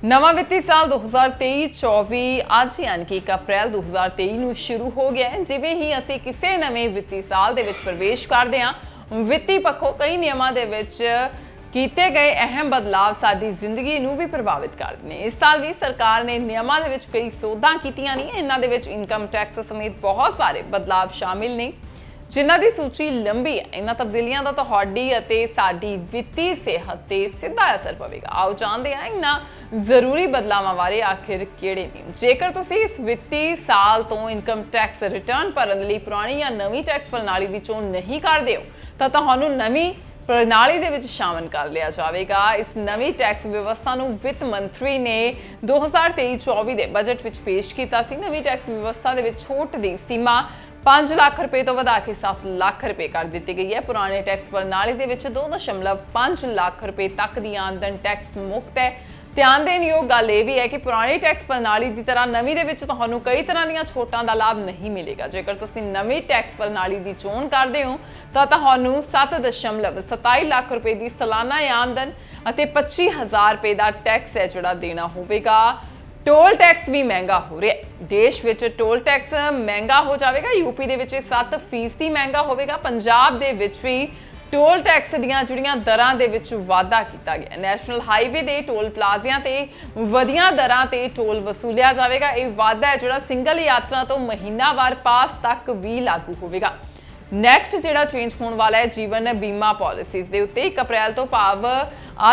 ਨਵਾਂ ਵਿੱਤੀ ਸਾਲ 2023-24 ਅੱਜ यानी कि 1 ਅਪ੍ਰੈਲ 2023 ਨੂੰ ਸ਼ੁਰੂ ਹੋ ਗਿਆ ਹੈ। ਜਿਵੇਂ ਹੀ ਅਸੀਂ ਕਿਸੇ ਨਵੇਂ ਵਿੱਤੀ ਸਾਲ ਦੇ ਵਿੱਚ ਪ੍ਰਵੇਸ਼ ਕਰਦੇ ਹਾਂ, ਵਿੱਤੀ ਪੱਖੋਂ ਕਈ ਨਿਯਮਾਂ ਦੇ ਵਿੱਚ ਕੀਤੇ ਗਏ ਅਹਿਮ ਬਦਲਾਵ ਸਾਡੀ ਜ਼ਿੰਦਗੀ ਨੂੰ ਵੀ ਪ੍ਰਭਾਵਿਤ ਕਰਦੇ ਨੇ। ਇਸ ਸਾਲ ਵੀ ਸਰਕਾਰ ਨੇ ਨਿਯਮਾਂ ਦੇ ਵਿੱਚ ਕਈ ਸੋਧਾਂ ਕੀਤੀਆਂ ਨੇ। ਇਹਨਾਂ ਦੇ ਵਿੱਚ ਇਨਕਮ ਟੈਕਸ ਸਮੇਤ ਬਹੁਤ ਸਾਰੇ ਬਦਲਾਵ ਸ਼ਾਮਿਲ ਨੇ, ਜਿਨ੍ਹਾਂ ਦੀ ਸੂਚੀ ਲੰਬੀ ਹੈ। ਇਹਨਾਂ ਤਬਦੀਲੀਆਂ ਦਾ ਤੁਹਾਡੀ ਅਤੇ ਸਾਡੀ ਵਿੱਤੀ ਸਿਹਤ ਤੇ ਸਿੱਧਾ ਅਸਰ ਪਵੇਗਾ। ਆਓ ਜਾਣਦੇ ਹਾਂ ਇਹਨਾਂ ਜ਼ਰੂਰੀ ਬਦਲਾਵਾਂ ਬਾਰੇ ਆਖਿਰ ਕਿਹੜੇ ਨੇ। ਜੇਕਰ ਤੁਸੀਂ ਇਸ ਵਿੱਤੀ ਸਾਲ ਤੋਂ ਇਨਕਮ ਟੈਕਸ ਰਿਟਰਨ ਭਰਨ ਲਈ ਪੁਰਾਣੀ ਜਾਂ ਨਵੀਂ ਟੈਕਸ ਪ੍ਰਣਾਲੀ ਦੀ ਚੋਣ ਨਹੀਂ ਕਰਦੇ ਹੋ, ਤਾਂ ਤੁਹਾਨੂੰ ਨਵੀਂ ਪ੍ਰਣਾਲੀ ਦੇ ਵਿੱਚ ਸ਼ਾਮਲ ਕਰ ਲਿਆ ਜਾਵੇਗਾ। ਇਸ ਨਵੀਂ ਟੈਕਸ ਵਿਵਸਥਾ ਨੂੰ ਵਿੱਤ ਮੰਤਰੀ ਨੇ 2023-24 ਦੇ ਬਜਟ ਵਿੱਚ ਪੇਸ਼ ਕੀਤਾ ਸੀ। ਨਵੀਂ ਟੈਕਸ ਵਿਵਸਥਾ ਦੇ ਵਿੱਚ ਛੋਟ ਦੀ ਸੀਮਾ 5 ਲੱਖ ਰੁਪਏ ਤੋਂ ਵਧਾ ਕੇ 7 ਲੱਖ ਰੁਪਏ ਕਰ ਦਿੱਤੀ ਗਈ ਹੈ। ਪੁਰਾਣੇ ਟੈਕਸ ਪ੍ਰਣਾਲੀ ਦੇ ਵਿੱਚ 2.5 ਲੱਖ ਰੁਪਏ ਤੱਕ ਦੀ ਆਮਦਨ ਟੈਕਸ ਮੁਕਤ ਹੈ। ਧਿਆਨ ਦੇਣ ਯੋਗ ਗੱਲ ਇਹ ਵੀ ਹੈ ਕਿ ਪੁਰਾਣੀ ਟੈਕਸ ਪ੍ਰਣਾਲੀ ਦੀ ਤਰ੍ਹਾਂ ਨਵੀਂ ਦੇ ਵਿੱਚ ਤੁਹਾਨੂੰ ਕਈ ਤਰ੍ਹਾਂ ਦੀਆਂ ਛੋਟਾਂ ਦਾ ਲਾਭ ਨਹੀਂ ਮਿਲੇਗਾ। ਜੇਕਰ ਤੁਸੀਂ ਨਵੀਂ ਟੈਕਸ ਪ੍ਰਣਾਲੀ ਦੀ ਚੋਣ ਕਰਦੇ ਹੋ ਤਾਂ ਤੁਹਾਨੂੰ 7.27 ਲੱਖ ਰੁਪਏ ਦੀ ਸਾਲਾਨਾ ਆਮਦਨ ਅਤੇ 25,000 ਰੁਪਏ ਦਾ ਟੈਕਸ ਹੈ ਜਿਹੜਾ ਦੇਣਾ ਹੋਵੇਗਾ। ਟੋਲ ਟੈਕਸ ਵੀ ਮਹਿੰਗਾ ਹੋ ਰਿਹਾ ਹੈ। ਦੇਸ਼ ਵਿੱਚ ਟੋਲ ਟੈਕਸ ਮਹਿੰਗਾ ਹੋ ਜਾਵੇਗਾ। ਯੂਪੀ ਦੇ ਵਿੱਚ 7% ਮਹਿੰਗਾ ਹੋਵੇਗਾ। ਪੰਜਾਬ ਦੇ ਵਿੱਚ ਵੀ ਟੋਲ ਟੈਕਸ ਦੀਆਂ ਜਿਹੜੀਆਂ ਦਰਾਂ ਦੇ ਵਿੱਚ ਵਾਧਾ ਕੀਤਾ ਗਿਆ। ਨੈਸ਼ਨਲ ਹਾਈਵੇ ਦੇ ਟੋਲ ਪਲਾਜ਼ਿਆਂ ਤੇ ਵਧੀਆਂ ਦਰਾਂ ਤੇ ਟੋਲ ਵਸੂਲਿਆ ਜਾਵੇਗਾ। ਇਹ ਵਾਧਾ ਹੈ ਜਿਹੜਾ ਸਿੰਗਲ ਯਾਤਰਾ ਤੋਂ ਮਹੀਨਾਵਾਰ ਪਾਸ ਤੱਕ ਵੀ ਲਾਗੂ ਹੋਵੇਗਾ। ਨੈਕਸਟ ਜਿਹੜਾ ਚੇਂਜ ਹੋਣ ਵਾਲਾ ਹੈ ਜੀਵਨ ਬੀਮਾ ਪਾਲਿਸੀਜ਼ ਦੇ ਉੱਤੇ 1 ਅਪ੍ਰੈਲ ਤੋਂ ਭਾਵ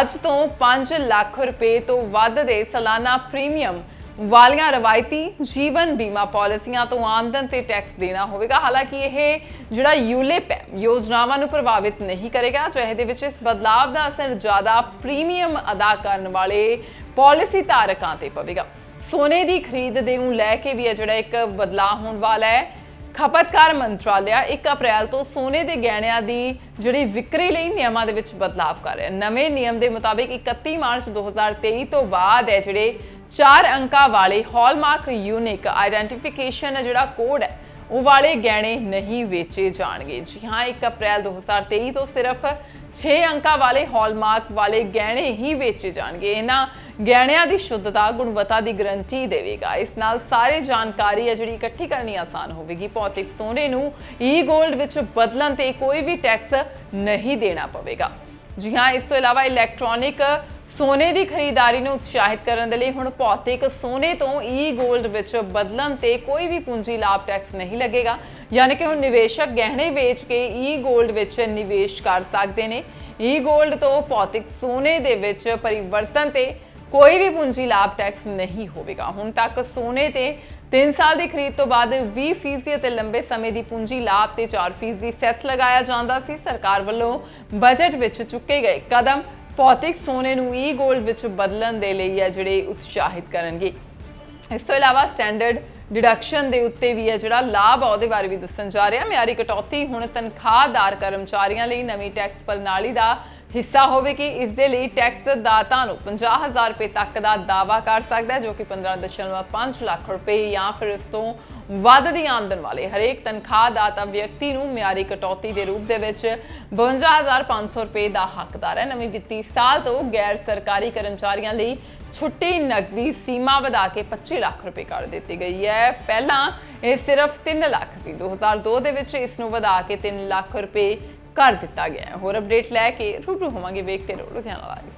ਅੱਜ ਤੋਂ 5 ਲੱਖ ਰੁਪਏ ਤੋਂ ਵੱਧ ਦੇ ਸਾਲਾਨਾ ਪ੍ਰੀਮੀਅਮ ਵਾਲੀਆਂ ਰਵਾਇਤੀ ਜੀਵਨ ਬੀਮਾ ਪਾਲਿਸੀਆਂ ਤੋਂ ਆਮਦਨ ਤੇ ਟੈਕਸ ਦੇਣਾ ਹੋਵੇਗਾ। ਹਾਲਾਂਕਿ ਇਹ ਜਿਹੜਾ ਯੂਲਿਪ ਹੈ ਯੋਜਨਾਵਾਂ ਨੂੰ ਪ੍ਰਭਾਵਿਤ ਨਹੀਂ ਕਰੇਗਾ। ਜਿਹੇ ਦੇ ਵਿੱਚ ਇਸ ਬਦਲਾਵ ਦਾ ਅਸਰ ਜ਼ਿਆਦਾ ਪ੍ਰੀਮੀਅਮ ਅਦਾ ਕਰਨ ਵਾਲੇ ਪਾਲਿਸੀ ਧਾਰਕਾਂ ਤੇ ਪਵੇਗਾ। ਸੋਨੇ ਦੀ ਖਰੀਦ ਦੇ ਨੂੰ ਲੈ ਕੇ ਵੀ ਜਿਹੜਾ ਇੱਕ ਬਦਲਾਅ ਹੋਣ ਵਾਲਾ ਹੈ। ਖਪਤਕਾਰ ਮੰਤਰਾਲਾ 1 ਅਪ੍ਰੈਲ ਤੋਂ ਸੋਨੇ ਦੇ ਗਹਿਣਿਆਂ ਦੀ ਜਿਹੜੀ ਵਿਕਰੀ ਲਈ ਨਿਯਮਾਂ ਦੇ ਵਿੱਚ ਬਦਲਾਵ ਕਰ ਰਿਹਾ ਹੈ। ਨਵੇਂ ਨਿਯਮ ਦੇ ਮੁਤਾਬਿਕ 31 ਮਾਰਚ 2023 ਤੋਂ ਬਾਅਦ ਹੈ ਜਿਹੜੇ 4 ਅੰਕਾਂ ਵਾਲੇ ਹਾਲਮਾਰਕ ਯੂਨਿਕ ਆਈਡੈਂਟੀਫਿਕੇਸ਼ਨ ਜਿਹੜਾ ਕੋਡ ਹੈ ਉਹ ਵਾਲੇ ਗਹਿਣੇ ਨਹੀਂ ਵੇਚੇ ਜਾਣਗੇ। ਜੀ ਹਾਂ, 1 ਅਪ੍ਰੈਲ 2023 ਤੋਂ ਸਿਰਫ 6 ਅੰਕਾਂ ਵਾਲੇ ਹਾਲਮਾਰਕ ਵਾਲੇ ਗਹਿਣੇ ਹੀ ਵੇਚੇ ਜਾਣਗੇ। ਇਹਨਾਂ ਗਹਿਣਿਆਂ ਦੀ ਸ਼ੁੱਧਤਾ ਗੁਣਵੱਤਾ ਦੀ ਗਰੰਟੀ ਦੇਵੇਗਾ। ਇਸ ਨਾਲ ਸਾਰੀ ਜਾਣਕਾਰੀ ਹੈ ਜਿਹੜੀ ਇਕੱਠੀ ਕਰਨੀ ਆਸਾਨ ਹੋਵੇਗੀ। ਭੌਤਿਕ ਸੋਨੇ ਨੂੰ ਈ-ਗੋਲਡ ਵਿੱਚ ਬਦਲਣ ਤੇ ਕੋਈ ਵੀ ਟੈਕਸ ਨਹੀਂ ਦੇਣਾ ਪਵੇਗਾ। ਜੀ ਹਾਂ, ਇਸ ਤੋਂ ਇਲਾਵਾ ਇਲੈਕਟ੍ਰੋਨਿਕ ਸੋਨੇ ਦੀ ਖਰੀਦਦਾਰੀ ਨੂੰ ਉਤਸ਼ਾਹਿਤ ਕਰਨ ਦੇ ਲਈ ਹੁਣ ਭੌਤਿਕ ਸੋਨੇ ਤੋਂ ਈ-ਗੋਲਡ ਵਿੱਚ ਬਦਲਣ ਤੇ ਕੋਈ ਵੀ ਪੂੰਜੀ ਲਾਭ ਟੈਕਸ ਨਹੀਂ ਲੱਗੇਗਾ। ਯਾਨੀ ਕਿ ਹੁਣ ਨਿਵੇਸ਼ਕ ਗਹਿਣੇ ਵੇਚ ਕੇ ਈ-ਗੋਲਡ ਵਿੱਚ ਨਿਵੇਸ਼ ਕਰ ਸਕਦੇ ਨੇ। ਈ-ਗੋਲਡ ਤੋਂ ਭੌਤਿਕ ਸੋਨੇ ਦੇ ਵਿੱਚ ਪਰਿਵਰਤਨ ਤੇ ਕੋਈ ਵੀ ਪੂੰਜੀ ਲਾਭ ਟੈਕਸ ਨਹੀਂ ਹੋਵੇਗਾ। ਹੁਣ ਤੱਕ ਸੋਨੇ ਤੇ 3 ਸਾਲ ਦੀ ਖਰੀਦ ਤੋਂ ਬਾਅਦ 20% ਅਤੇ ਲੰਬੇ ਸਮੇਂ ਦੀ ਪੂੰਜੀ ਲਾਭ ਤੇ 4% ਸੈਸ ਲਗਾਇਆ ਜਾਂਦਾ ਸੀ। ਸਰਕਾਰ ਵੱਲੋਂ ਬਜਟ ਵਿੱਚ ਚੁੱਕੇ ਗਏ ਕਦਮ ਭੌਤਿਕ ਸੋਨੇ ਨੂੰ ਈ-ਗੋਲਡ ਵਿੱਚ ਬਦਲਣ ਦੇ ਲਈ ਹੈ ਜਿਹੜੇ ਉਤਸ਼ਾਹਿਤ ਕਰਨਗੇ। ਇਸ ਤੋਂ ਇਲਾਵਾ ਸਟੈਂਡਰਡ ਡਿਡਕਸ਼ਨ ਦੇ ਉੱਤੇ ਵੀ ਹੈ ਜਿਹੜਾ ਲਾਭ ਆ ਉਹਦੇ ਬਾਰੇ ਵੀ ਦੱਸਣ ਜਾ ਰਿਹਾ। ਮਿਆਰੀ ਕਟੌਤੀ ਹੁਣ ਤਨਖਾਹਦਾਰ ਕਰਮਚਾਰੀਆਂ ਲਈ ਨਵੀਂ ਟੈਕਸ ਪ੍ਰਣਾਲੀ ਦਾ ਹਿੱਸਾ ਹੋਵੇਗੀ। ਇਸ ਦੇ ਲਈ ਟੈਕਸ ਦਾਤਾ ਨੂੰ 50,000 ਰੁਪਏ ਤੱਕ ਦਾ ਦਾਅਵਾ ਕਰ ਸਕਦਾ ਹੈ, ਜੋ ਕਿ 15.5 ਲੱਖ ਰੁਪਏ ਜਾਂ ਫਿਰ ਇਸ ਤੋਂ ਵੱਧ ਦੀ ਆਮਦਨ ਵਾਲੇ ਹਰੇਕ ਤਨਖਾਹਦਾਤਾ ਵਿਅਕਤੀ ਨੂੰ ਮਿਆਰੀ ਕਟੌਤੀ ਦੇ ਰੂਪ ਦੇ ਵਿੱਚ 52,500 ਰੁਪਏ ਦਾ ਹੱਕਦਾਰ ਹੈ। ਨਵੀਂ ਵਿੱਤੀ ਸਾਲ ਤੋਂ ਗੈਰ ਸਰਕਾਰੀ ਕਰਮਚਾਰੀਆਂ ਲਈ ਛੁੱਟੀ ਨਕਦੀ ਸੀਮਾ ਵਧਾ ਕੇ 25 ਲੱਖ ਰੁਪਏ ਕਰ ਦਿੱਤੀ ਗਈ ਹੈ। ਪਹਿਲਾਂ ਇਹ ਸਿਰਫ 3 ਲੱਖ ਸੀ। 2002 ਦੇ ਵਿੱਚ ਇਸ ਨੂੰ ਵਧਾ ਕੇ 3 ਲੱਖ ਰੁਪਏ ਕਰ ਦਿੱਤਾ ਗਿਆ ਹੈ। ਹੋਰ ਅਪਡੇਟ ਲੈ ਕੇ ਰੂਬਰੂ ਹੋਵਾਂਗੇ। ਵੇਖਦੇ ਰਹੋ ਲੁਧਿਆਣਾ ਲਾਈਵ।